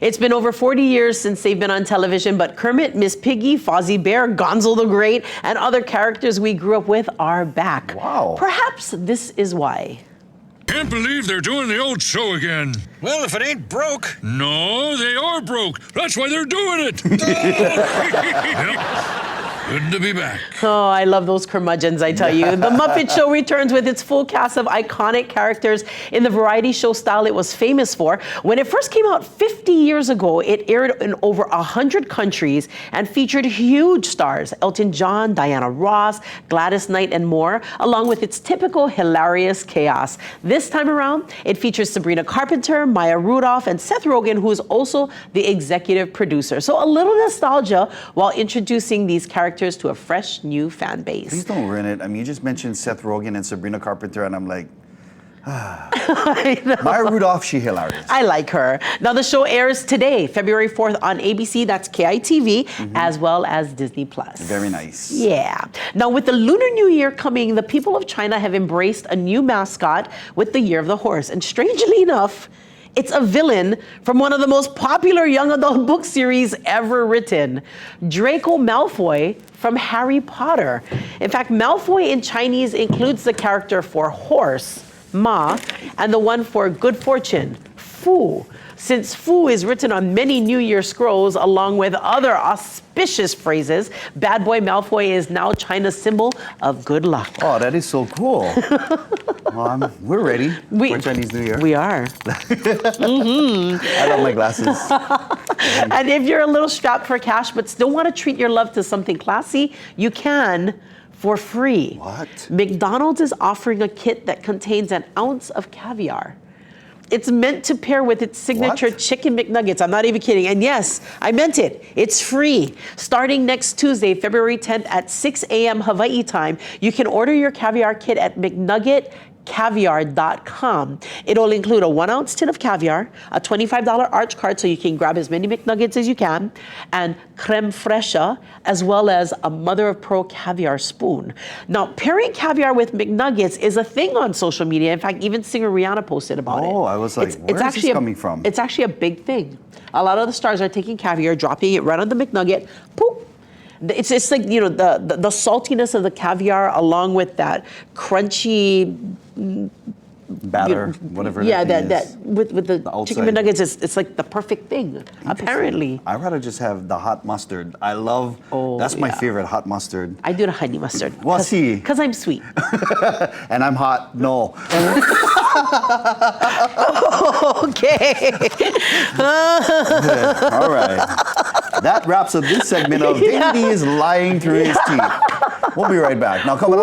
It's been over 40 years since they've been on television, but Kermit, Miss Piggy, Fozzie Bear, Gonzo the Great, and other characters we grew up with are back. Wow. Perhaps this is why. Can't believe they're doing the old show again. Well, if it ain't broke. No, they are broke. That's why they're doing it. Good to be back. Oh, I love those curmudgeons, I tell you. The Muppet Show returns with its full cast of iconic characters in the variety show style it was famous for. When it first came out 50 years ago, it aired in over 100 countries and featured huge stars, Elton John, Diana Ross, Gladys Knight, and more, along with its typical hilarious chaos. This time around, it features Sabrina Carpenter, Maya Rudolph, and Seth Rogen, who is also the executive producer. So a little nostalgia while introducing these characters to a fresh new fan base. Please don't ruin it. I mean, you just mentioned Seth Rogen and Sabrina Carpenter, and I'm like, Maya Rudolph, she hilarious. I like her. Now, the show airs today, February 4th on ABC, that's KITV, as well as Disney+. Very nice. Yeah. Now, with the Lunar New Year coming, the people of China have embraced a new mascot with the Year of the Horse. And strangely enough, it's a villain from one of the most popular young adult book series ever written, Draco Malfoy from Harry Potter. In fact, Malfoy in Chinese includes the character for horse, Ma, and the one for good fortune, Fu. Since Fu is written on many New Year scrolls along with other auspicious phrases, Bad Boy Malfoy is now China's symbol of good luck. Oh, that is so cool. We're ready for Chinese New Year. We are. I love my glasses. And if you're a little strapped for cash but still want to treat your love to something classy, you can for free. What? McDonald's is offering a kit that contains an ounce of caviar. It's meant to pair with its signature chicken McNuggets. I'm not even kidding. And yes, I meant it. It's free. Starting next Tuesday, February 10th at 6 a.m. Hawaii time, you can order your caviar kit at McNuggetCaviar.com. It'll include a 1-ounce tin of caviar, a $25 arch card so you can grab as many McNuggets as you can, and creme fraiche, as well as a mother of pearl caviar spoon. Now, pairing caviar with McNuggets is a thing on social media. In fact, even singer Rihanna posted about it. Oh, I was like, where is this coming from? It's actually a big thing. A lot of the stars are taking caviar, dropping it right on the McNugget, poop. It's like, you know, the saltiness of the caviar along with that crunchy batter, whatever. Yeah, that that with the chicken McNuggets, it's like the perfect thing, apparently. I'd rather just have the hot mustard. I love, that's my favorite, hot mustard. I do the honey mustard. Well, see. Because I'm sweet. And I'm hot, no. Okay. All right. That wraps up this segment of Davey is lying through his teeth. We'll be right back. Now, coming up.